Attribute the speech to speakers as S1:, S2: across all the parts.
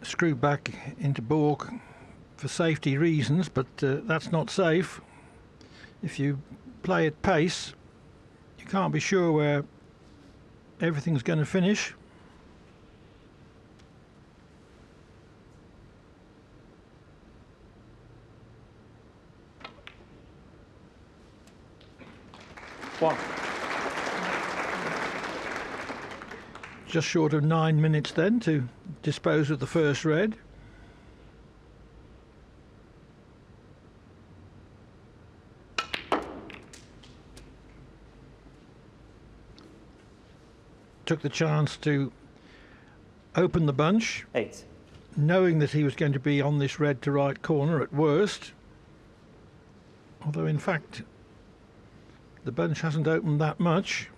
S1: Screw back into baulk for safety reasons, but that's not safe. If you play at pace, you can't be sure where everything's going to finish.
S2: One.
S1: Just short of 9 minutes then to dispose of the first red. Took the chance to open the bunch,
S2: 8.
S1: knowing that he was going to be on this red to right corner at worst. Although in fact the bunch hasn't opened that much.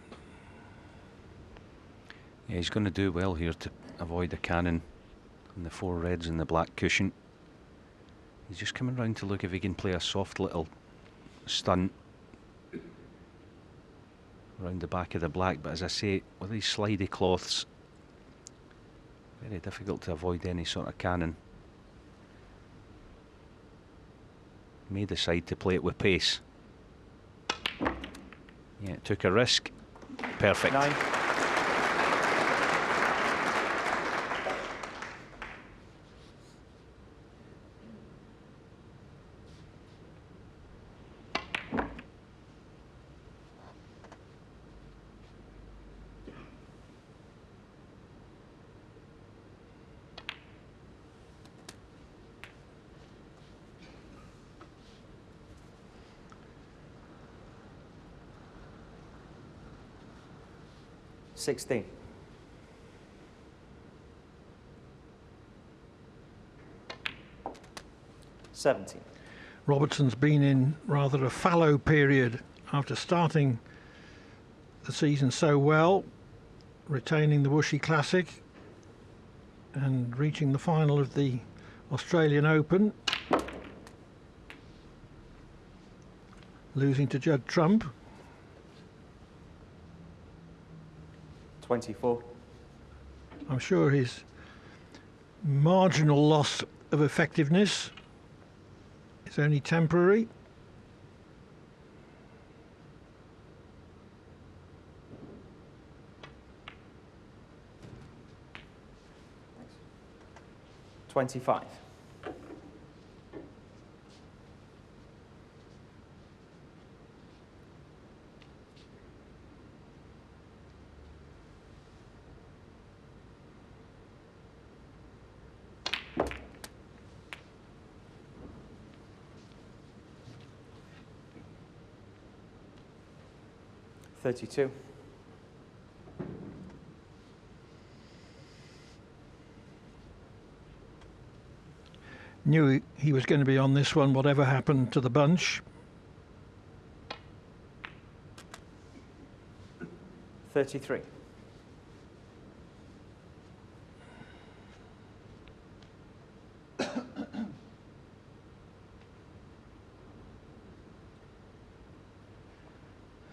S3: Yeah, he's going to do well here to avoid a cannon on the 4 reds and the black cushion. He's just coming round to look if he can play a soft little stunt around the back of the black, but as I say, with these slidey cloths, very difficult to avoid any sort of cannon. May decide to play it with pace. Yeah, it took a risk. Perfect.
S2: 9. $16. $17.
S1: Robertson's been in rather a fallow period after starting the season so well, retaining the Wuxi Classic and reaching the final of the Australian Open, losing to Judd Trump.
S2: 24.
S1: I'm sure his marginal loss of effectiveness is only temporary.
S2: Thanks. 25. $32.
S1: Knew he was going to be on this one, whatever happened to the bunch.
S2: 33.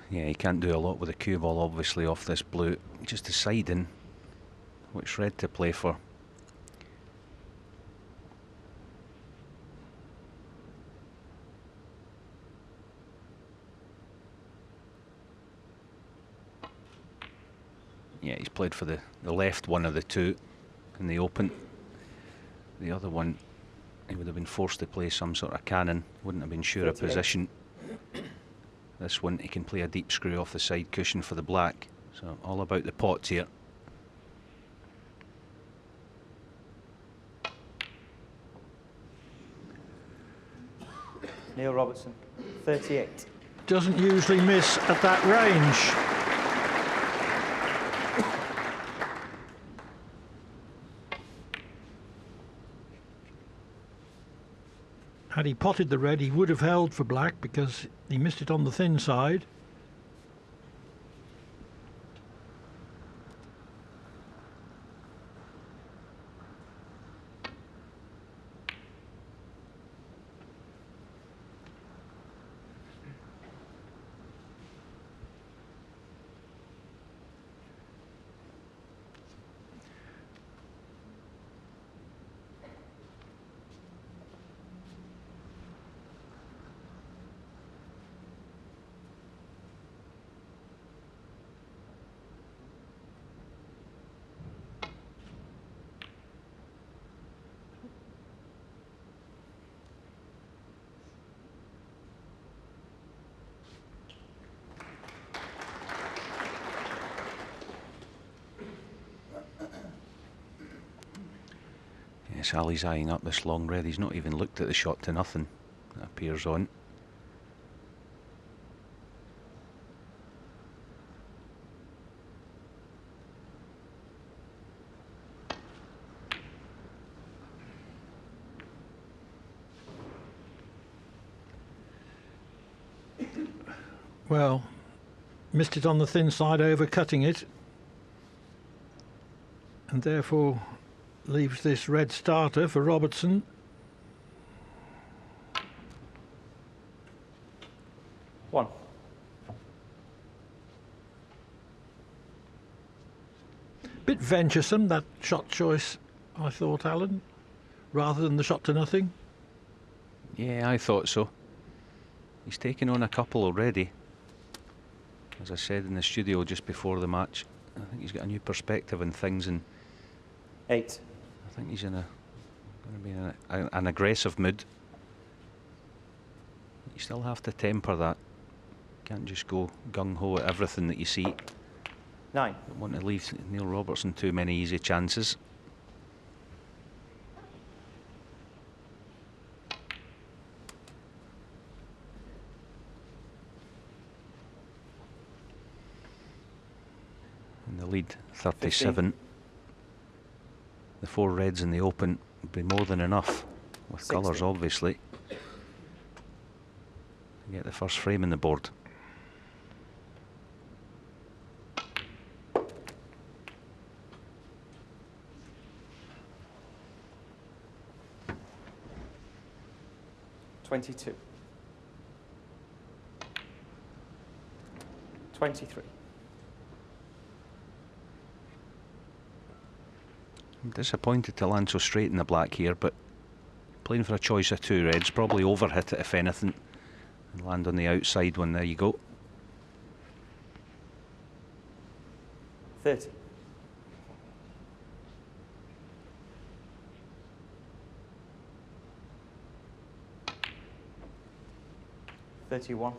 S3: Yeah, he can't do a lot with the cue ball, obviously, off this blue. Just deciding which red to play for. Yeah, he's played for the left one of the two in the Open. The other one, he would have been forced to play some sort of cannon, wouldn't have been sure of
S2: 38.
S3: position. This one, he can play a deep screw off the side cushion for the black. So all about the pots here.
S2: Neil Robertson, 38.
S1: Doesn't usually miss at that range. Had he potted the red, he would have held for black because he missed it on the thin side.
S3: Yes, Ali's eyeing up this long red. He's not even looked at the shot to nothing. That appears on.
S1: Well, missed it on the thin side, overcutting it, and therefore leaves this red starter for Robertson.
S2: One.
S1: Bit venturesome, that shot choice, I thought, Alan, rather than the shot to nothing.
S3: Yeah, I thought so. He's taken on a couple already. As I said in the studio just before the match, I think he's got a new perspective on things, and
S2: 8.
S3: I think he's going to be in an aggressive mood. You still have to temper that. Can't just go gung-ho at everything that you see.
S2: 9.
S3: Don't want to leave Neil Robertson too many easy chances. In the lead, 37.
S2: 15.
S3: The 4 reds in the open would be more than enough, with
S2: 60.
S3: colours obviously, to get the first frame in the board.
S2: $22. 23.
S3: I'm disappointed to land so straight in the black here, but playing for a choice of 2 reds, probably overhit it if anything, and land on the outside one. There you go.
S2: 30. 31.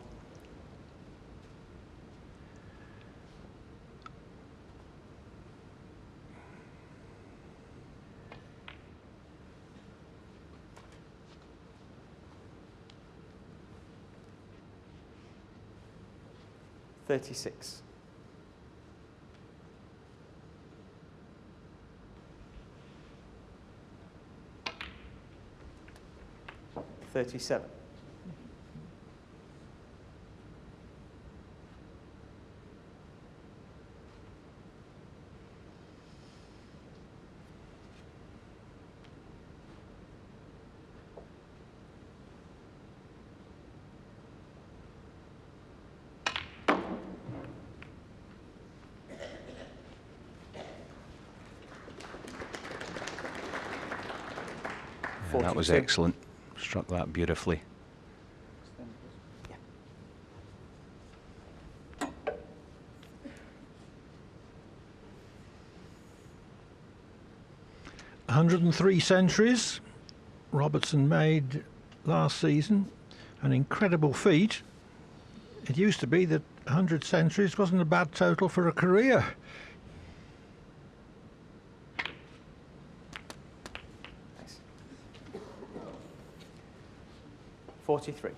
S2: 36. 37.
S3: Yeah, that was
S2: 42.
S3: excellent. Struck that beautifully.
S2: Yeah.
S1: 103 centuries Robertson made last season, an incredible feat. It used to be that 100 centuries wasn't a bad total for a career.
S2: Nice. 43.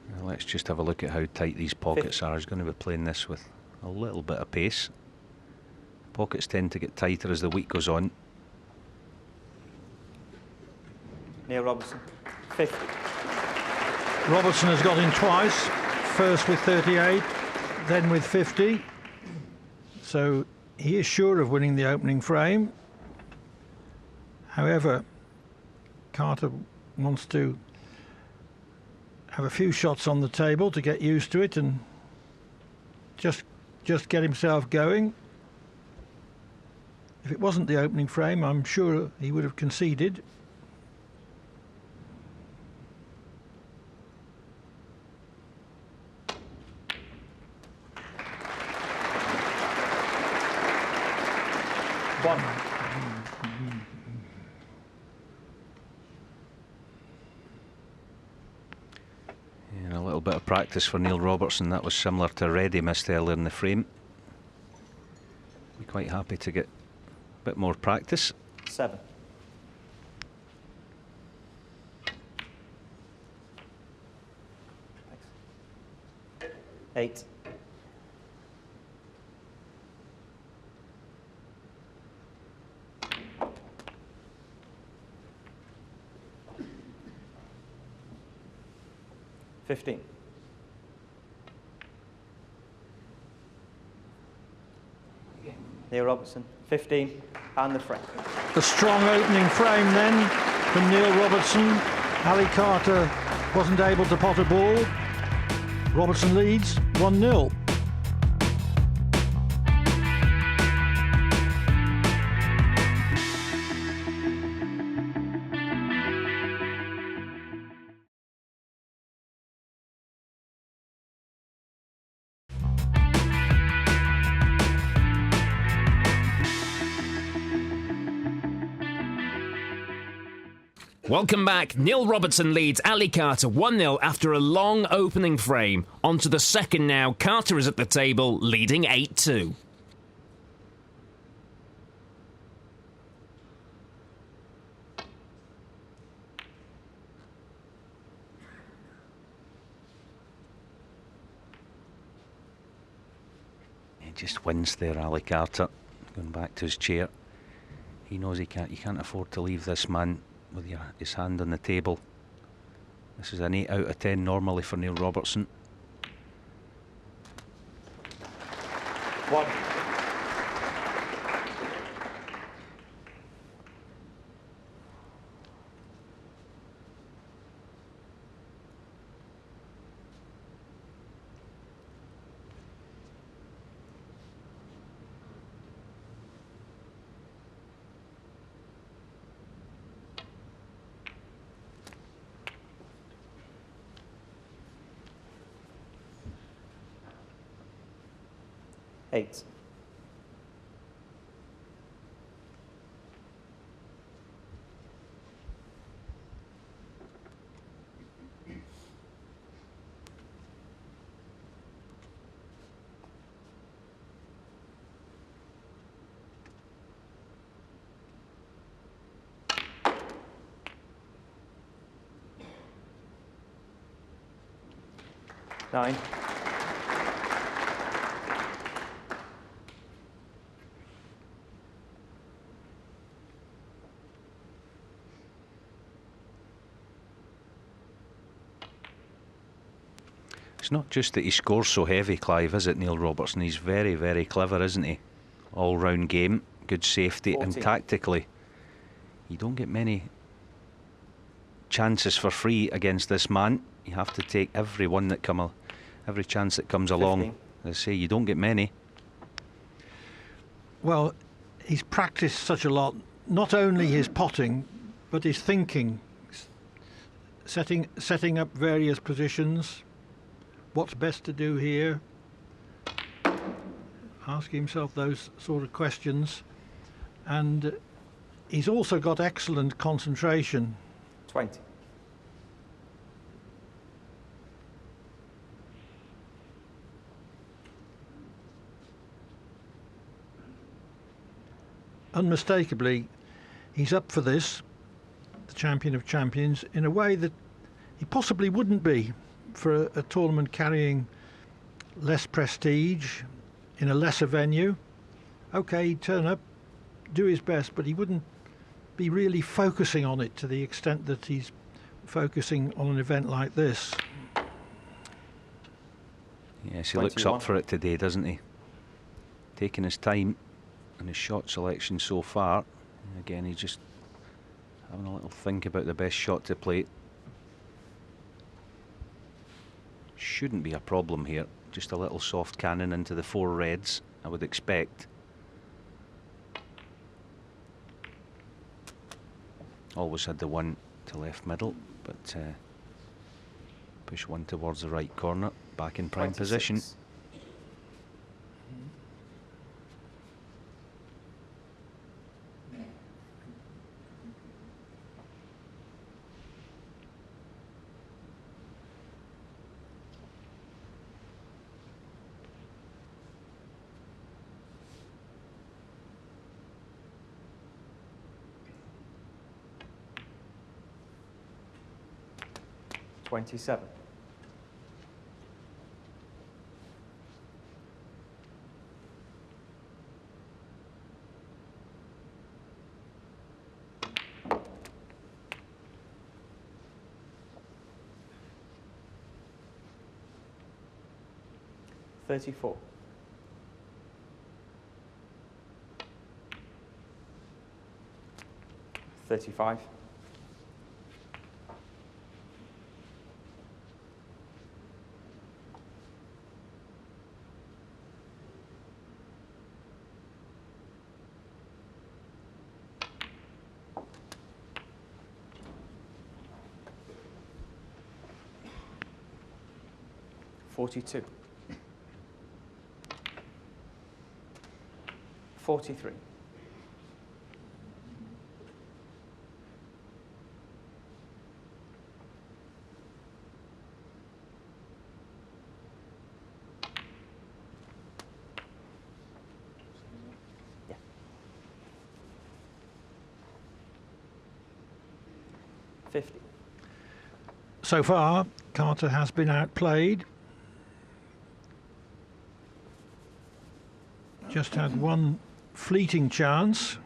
S3: 'Now let's just have a look at how tight these pockets are. He's going to be playing this with a little bit of pace. Pockets tend to get tighter as the week goes on.
S2: Neil Robertson. 50.
S1: Robertson has got in twice, first with 38, then with 50. So he is sure of winning the opening frame. However, Carter wants to have a few shots on the table to get used to it and just get himself going. If it wasn't the opening frame, I'm sure he would have conceded.
S2: 1.
S3: And a little bit of practice for Neil Robertson. That was similar to a ready missed earlier in the frame. Be quite happy to get a bit more practice.
S2: 7. Thanks. 8. 15. Neil Robertson, 15, and the frame.
S1: A strong opening frame then from Neil Robertson. Ali Carter wasn't able to pot a ball. Robertson leads 1-0.
S4: Welcome back. Neil Robertson leads Ali Carter 1-0 after a long opening frame. On to the second now. Carter is at the table, leading 8-2.
S3: He just wins there, Ali Carter. Going back to his chair. He knows he can't afford to leave this man with his hand on the table. This is an 8 out of 10 normally for Neil Robertson.
S2: 1. Eight. Nine.
S3: It's not just that he scores so heavy, Clive, is it, Neil Robertson? He's very, very clever, isn't he? All-round game, good safety,
S2: 14.
S3: and tactically, you don't get many chances for free against this man. You have to take every chance that comes along.
S2: 15.
S3: As I say, you don't get many.
S1: Well, he's practiced such a lot, not only his potting, but his thinking, setting up various positions. What's best to do here? Ask himself those sort of questions. And he's also got excellent concentration.
S2: 20.
S1: Unmistakably, he's up for this, the champion of champions, in a way that he possibly wouldn't be for a tournament carrying less prestige in a lesser venue. Okay, he'd turn up, do his best, but he wouldn't be really focusing on it to the extent that he's focusing on an event like this.
S3: Yes, he looks
S2: 21.
S3: up for it today, doesn't he? Taking his time and his shot selection so far. And again, he's just having a little think about the best shot to play. Shouldn't be a problem here. Just a little soft cannon into the 4 reds, I would expect. Always had the 1 to left middle, but push 1 towards the right corner, back in prime
S2: 26.
S3: position.
S2: 27. $34. 35. 42. 43. 50.
S1: So far, Carter has been outplayed. Just had one fleeting chance.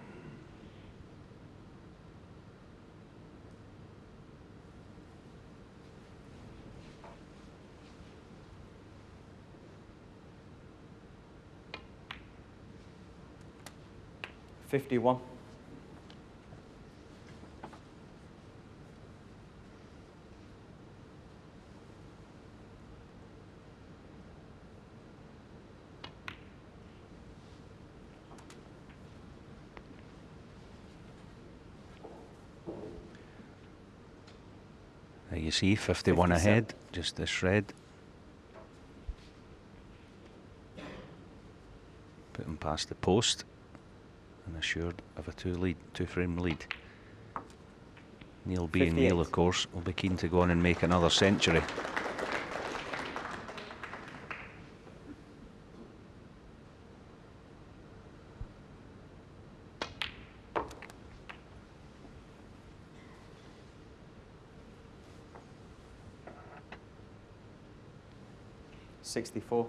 S2: $51.
S3: You see, 51
S2: 57.
S3: ahead, just a shred. Put him past the post and assured of a two-frame lead. Neil being
S2: 58.
S3: Neil, of course, will be keen to go on and make another century.
S2: $64.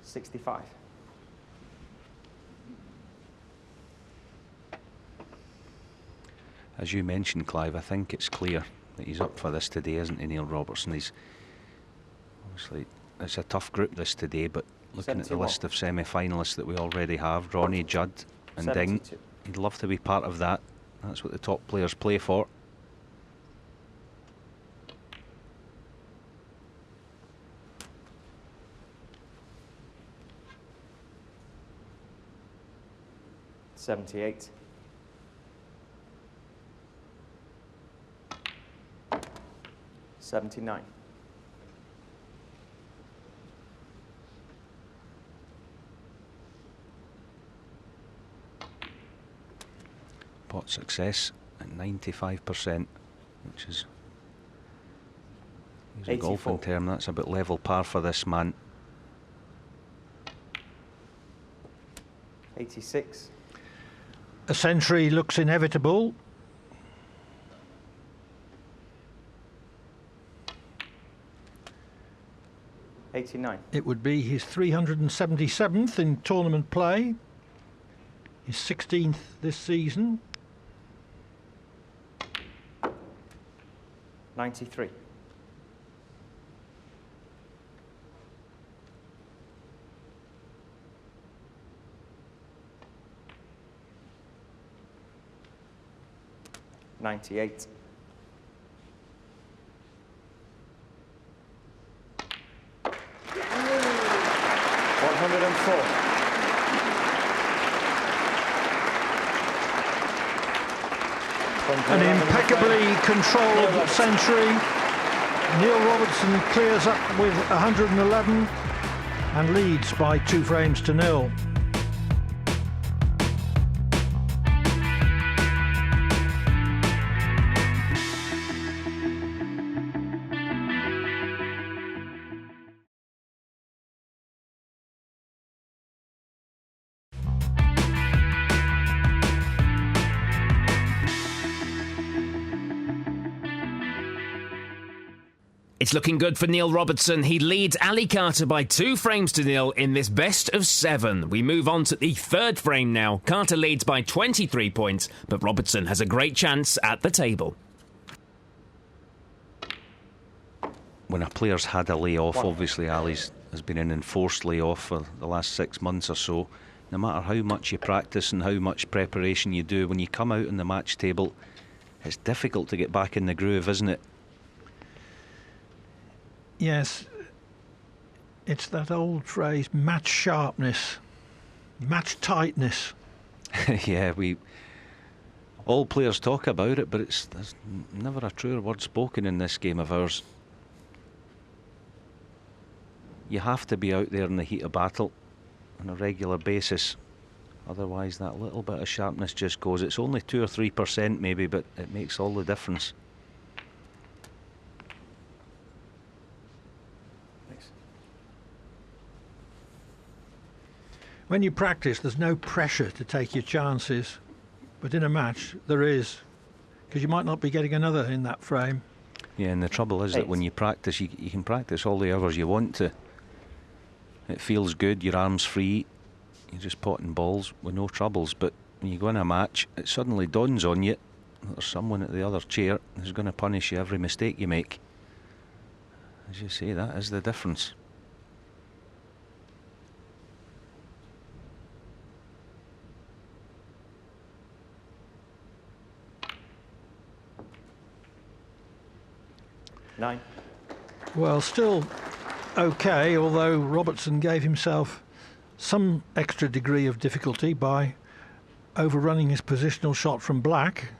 S2: 65.
S3: As you mentioned, Clive, I think it's clear that he's up for this today, isn't he, Neil Robertson? He's obviously, it's a tough group this today, but looking at the
S2: 71.
S3: list of semi-finalists that we already have, Ronnie, Judd and Ding,
S2: 72.
S3: he'd love to be part of that. That's what the top players play for.
S2: $78. 79.
S3: Pot success at 95%, which is, use a
S2: 84.
S3: golfing term, that's about level par for this man.
S2: 86.
S1: A century looks inevitable.
S2: $89.
S1: It would be his 377th in tournament play, his 16th this season.
S2: 93. 98. 104.
S1: An impeccably controlled century. Neil Robertson clears up with 111 and leads by 2 frames to 0.
S4: It's looking good for Neil Robertson. He leads Ali Carter by 2 frames to 0 in this best of 7. We move on to the 3rd frame now. Carter leads by 23 points, but Robertson has a great chance at the table.
S3: When a player's had a layoff, obviously Ali's has been an enforced layoff for the last 6 months or so. No matter how much you practice and how much preparation you do, when you come out on the match table, it's difficult to get back in the groove, isn't it?
S1: Yes, it's that old phrase, match sharpness, match tightness.
S3: Yeah, all players talk about it, but there's never a truer word spoken in this game of ours. You have to be out there in the heat of battle on a regular basis, otherwise that little bit of sharpness just goes. It's only 2 or 3% maybe, but it makes all the difference.
S1: When you practice, there's no pressure to take your chances, but in a match there is, because you might not be getting another in that frame.
S3: Yeah, and the trouble is that when you practice, you can practice all the hours you want to. It feels good, your arm's free, you're just potting balls with no troubles. But when you go in a match, it suddenly dawns on you that there's someone at the other chair who's going to punish you every mistake you make. As you say, that is the difference.
S2: Nine.
S1: Well, still okay, although Robertson gave himself some extra degree of difficulty by overrunning his positional shot from black.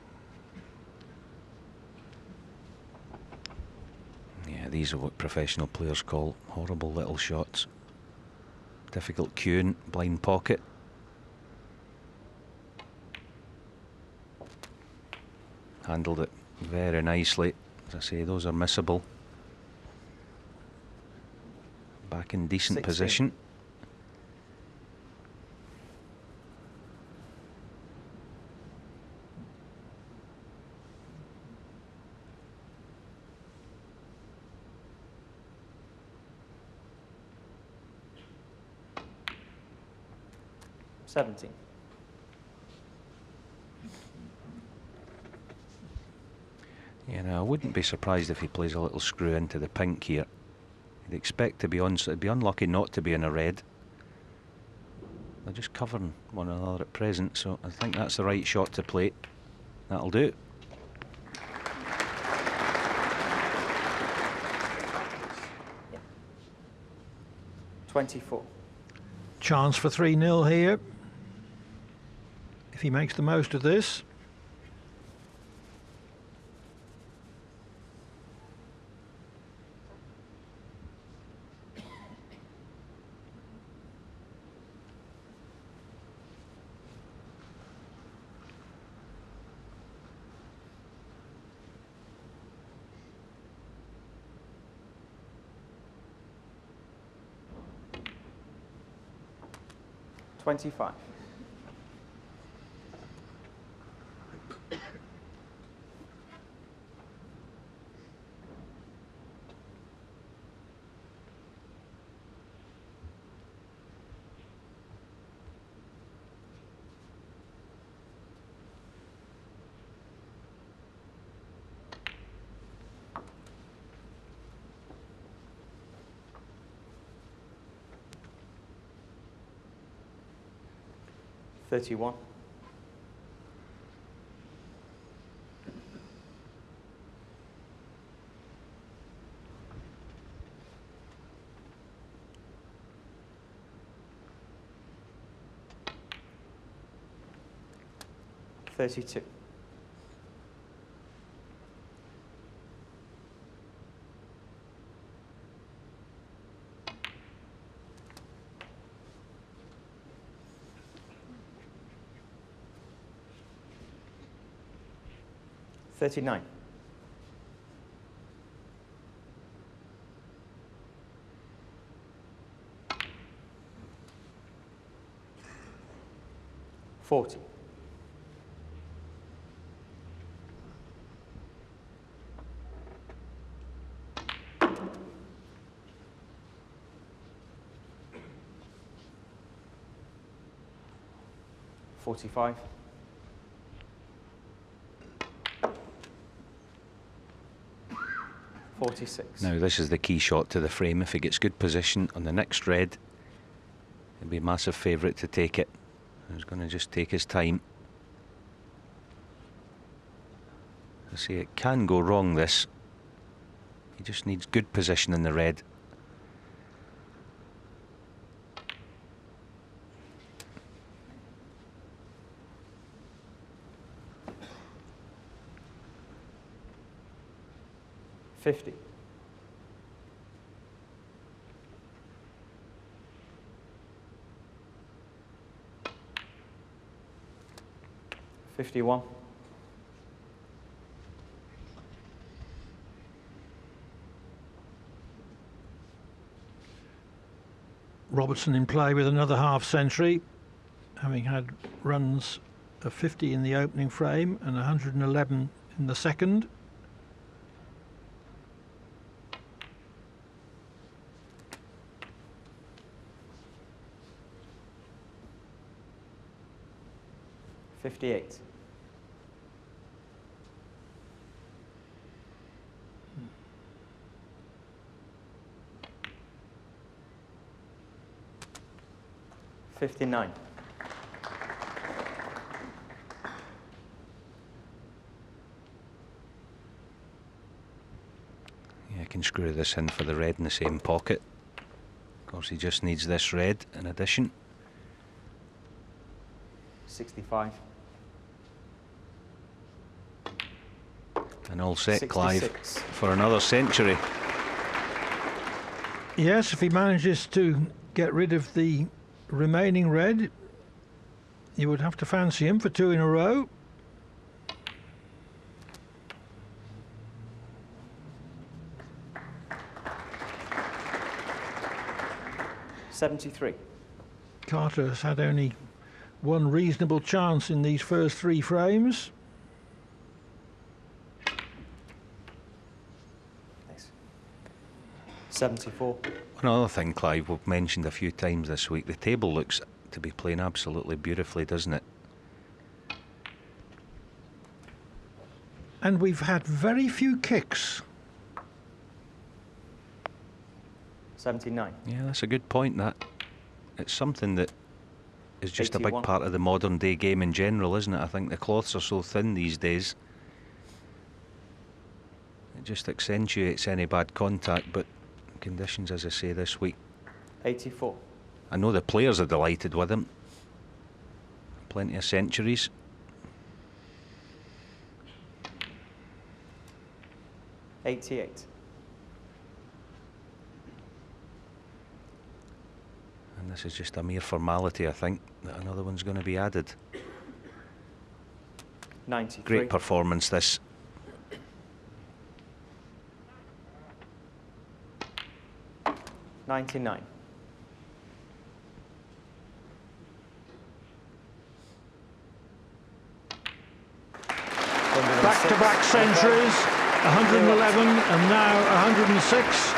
S3: Yeah, these are what professional players call horrible little shots. Difficult cueing, blind pocket. Handled it very nicely. As I say, those are missable. Back in decent
S2: 16.
S3: position.
S2: $17.
S3: Yeah, now I wouldn't be surprised if he plays a little screw into the pink here. You'd expect to be on, so it'd be unlucky not to be in a red. They're just covering one another at present, so I think that's the right shot to play. That'll do.
S2: Yeah. 24.
S1: Chance for 3-0 here, if he makes the most of this.
S2: $25. $31. $32. $39. $40. 45. 46.
S3: Now this is the key shot to the frame. If he gets good position on the next red, he'll be a massive favourite to take it. He's going to just take his time. I see it can go wrong, this. He just needs good position in the red.
S2: $50. 51.
S1: Robertson in play with another half century, having had runs of 50 in the opening frame and 111 in the second.
S2: $58. 59.
S3: Yeah, I can screw this in for the red in the same pocket. Of course, he just needs this red in addition.
S2: 65.
S3: And all set,
S2: 66.
S3: Clive, for another century.
S1: Yes, if he manages to get rid of the remaining red, you would have to fancy him for 2 in a row.
S2: $73.
S1: Carter has had only one reasonable chance in these first 3 frames.
S2: Nice. 74.
S3: Another thing, Clive, we've mentioned a few times this week, the table looks to be playing absolutely beautifully, doesn't it?
S1: And we've had very few kicks.
S2: 79.
S3: Yeah, that's a good point, that. It's something that is just a
S2: 81.
S3: big part of the modern day game in general, isn't it? I think the cloths are so thin these days. It just accentuates any bad contact, but conditions, as I say, this week.
S2: 84.
S3: I know the players are delighted with him. Plenty of centuries.
S2: $88.
S3: And this is just a mere formality, I think, that another one's going to be added.
S2: 93.
S3: Great performance, this.
S2: $99.
S1: Back-to-back centuries, 111 and now 106.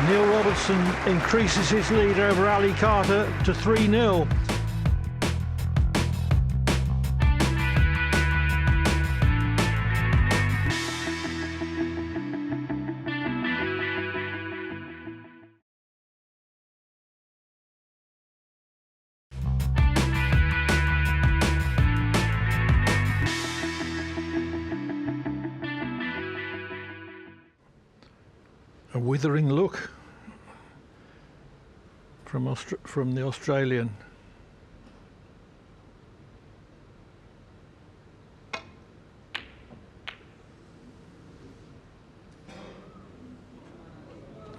S1: Neil Robertson increases his lead over Ali Carter to 3-0. A withering look from the Australian.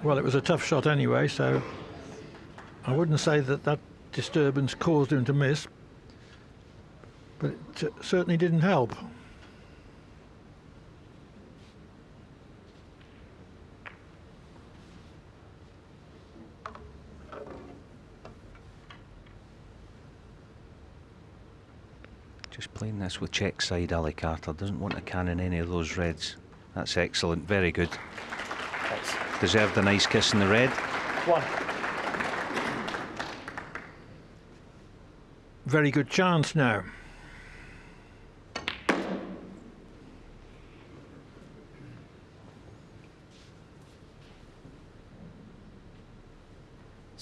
S1: Well, it was a tough shot anyway, so I wouldn't say that disturbance caused him to miss, but it certainly didn't help.
S3: Just playing this with check side, Ali Carter doesn't want to cannon any of those reds. That's excellent, very good.
S2: Thanks.
S3: Deserved a nice kiss in the red.
S2: 1.
S1: Very good chance now.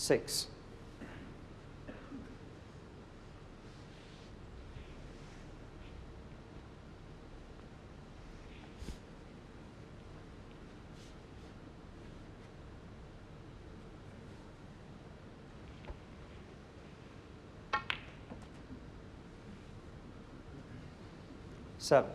S2: 6. Seven.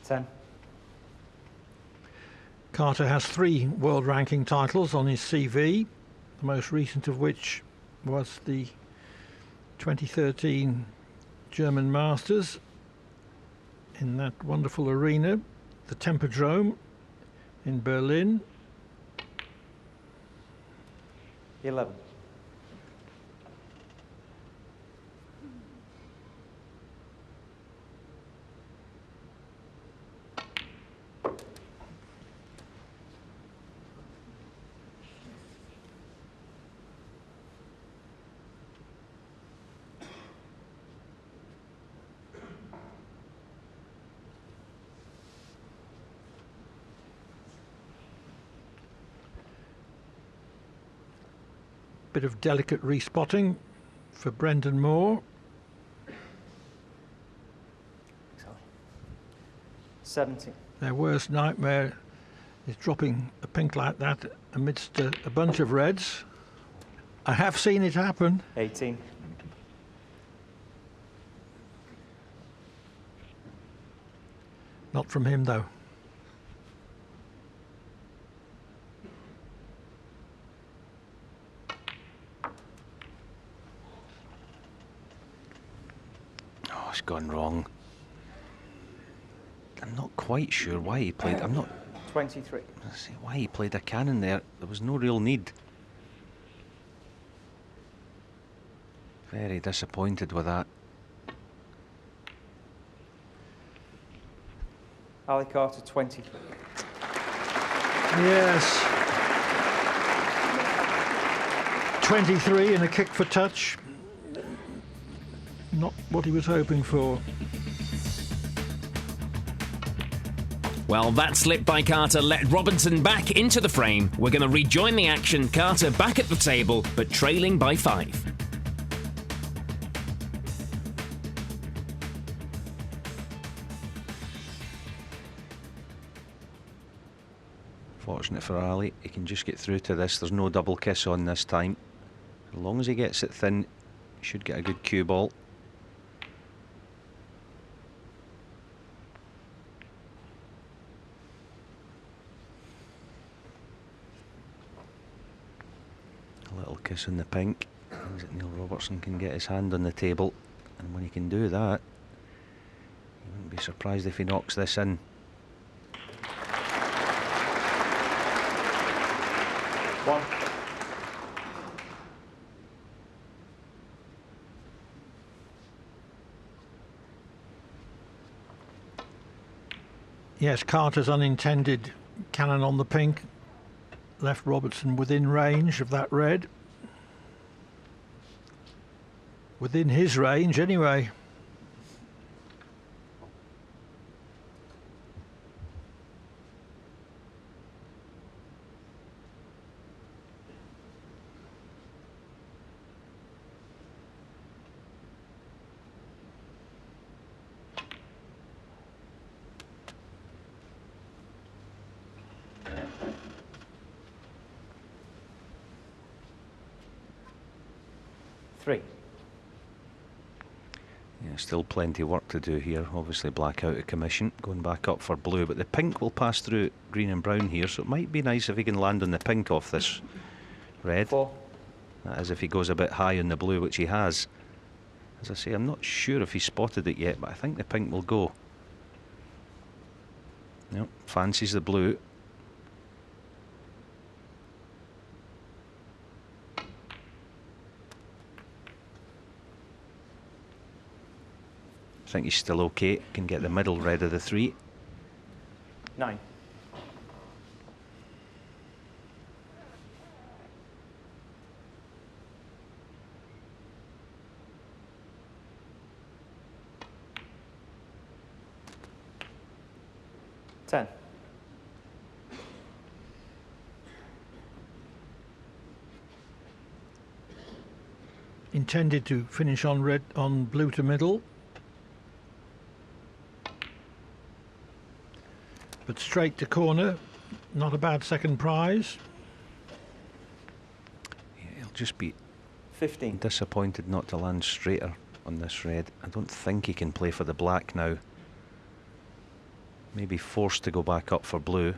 S2: Ten.
S1: Carter has 3 world ranking titles on his CV, the most recent of which was the 2013 German Masters in that wonderful arena, the Tempodrome in Berlin.
S2: 11.
S1: Bit of delicate respotting for Brendan Moore.
S2: 17.
S1: Their worst nightmare is dropping a pink like that amidst a bunch of reds. I have seen it happen.
S2: 18.
S1: Not from him though.
S3: Oh, it's gone wrong. I'm not quite sure why he played. I'm not
S2: 23.
S3: see why he played a cannon there. There was no real need. Very disappointed with that.
S2: Ali Carter, 23.
S1: Yes. 23 and a kick for touch. Not what he was hoping for.
S4: Well, that slip by Carter let Robertson back into the frame. We're going to rejoin the action. Carter back at the table, but trailing by 5.
S3: Fortunate for Ali, he can just get through to this. There's no double kiss on this time. As long as he gets it thin, he should get a good cue ball. A little kiss on the pink means that Neil Robertson can get his hand on the table, and when he can do that, you wouldn't be surprised if he knocks this in.
S2: One.
S1: Yes, Carter's unintended cannon on the pink left Robertson within range of that red. Within his range anyway.
S2: Three.
S3: Yeah, still plenty of work to do here. Obviously black out of commission, going back up for blue, but the pink will pass through green and brown here, so it might be nice if he can land on the pink off this red.
S2: 4.
S3: That is if he goes a bit high on the blue, which he has. As I say, I'm not sure if he spotted it yet, but I think the pink will go. Nope, fancies the blue. I think he's still okay. Can get the middle red of the 3.
S2: 9. Ten.
S1: Intended to finish on red, on blue to middle, but straight to corner. Not a bad second prize.
S3: Yeah, he'll just be
S2: 15.
S3: disappointed not to land straighter on this red. I don't think he can play for the black now. Maybe forced to go back up for blue.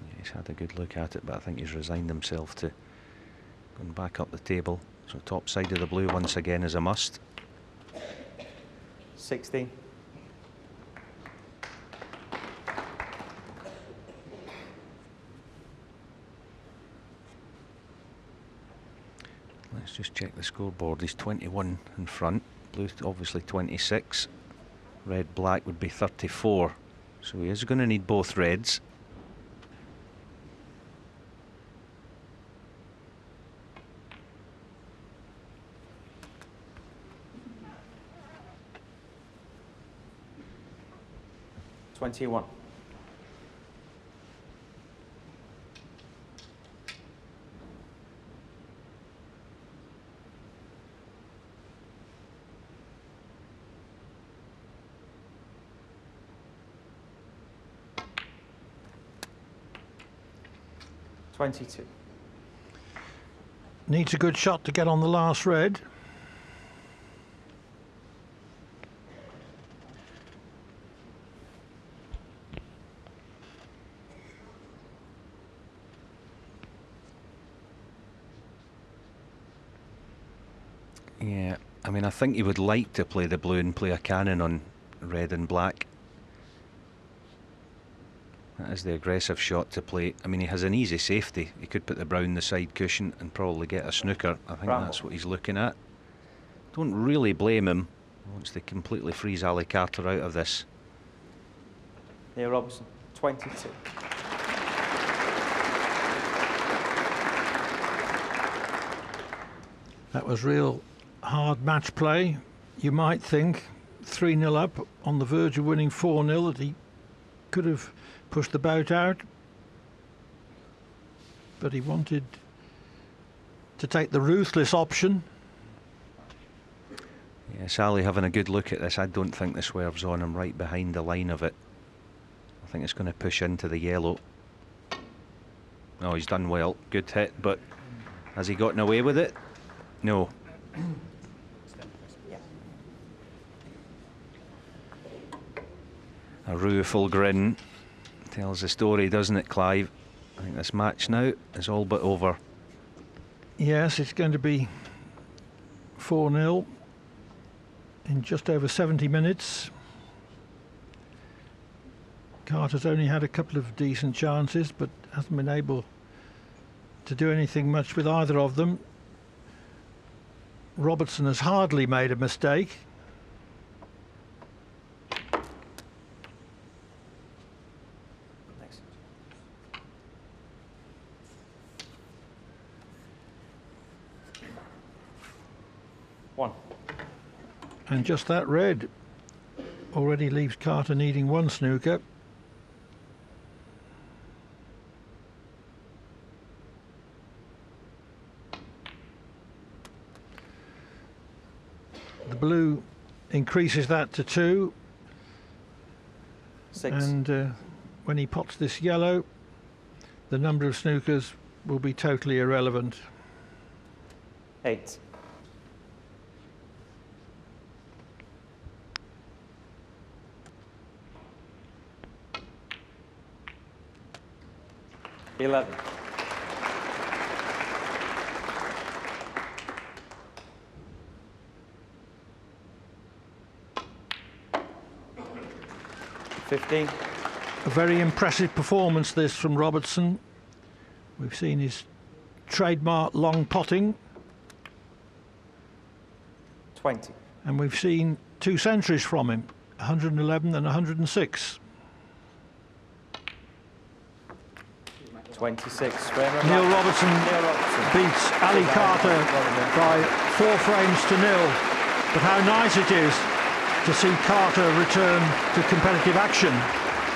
S3: Yeah, he's had a good look at it, but I think he's resigned himself to going back up the table. So top side of the blue once again is a must.
S2: 16.
S3: Let's just check the scoreboard. He's 21 in front. Blue obviously 26. Red black would be 34. So he is going to need both reds.
S2: Twenty-one. Twenty-two.
S1: Needs a good shot to get on the last red.
S3: Yeah, I mean, I think he would like to play the blue and play a cannon on red and black. That is the aggressive shot to play. I mean, he has an easy safety. He could put the brown the side cushion and probably get a snooker. I think that's what he's looking at. Don't really blame him. He wants to completely freeze Ali Carter out of this.
S2: Neil Robertson. 22.
S1: That was real hard match play. You might think 3-0 up on the verge of winning 4-0 that he could have pushed the boat out, but he wanted to take the ruthless option.
S3: Yes, Ali having a good look at this. I don't think the swerve's on him, right behind the line of it. I think it's going to push into the yellow. Oh, he's done well. Good hit, but has he gotten away with it? No. A rueful grin tells the story, doesn't it, Clive? I think this match now is all but over.
S1: Yes, it's going to be 4-0 in just over 70 minutes. Carter's only had a couple of decent chances, but hasn't been able to do anything much with either of them. Robertson has hardly made a mistake.
S2: Next. One.
S1: And just that red already leaves Carter needing one snooker. The blue increases that to 2.
S2: 6.
S1: And when he pots this yellow, the number of snookers will be totally irrelevant.
S2: 8. 11. 15.
S1: A very impressive performance this from Robertson. We've seen his trademark long potting,
S2: 20.
S1: and we've seen 2 centuries from him, 111 and 106.
S2: 26.
S1: Neil Robertson beats Ali Carter by 4 frames to 0. But how nice it is to see Carter return to competitive action.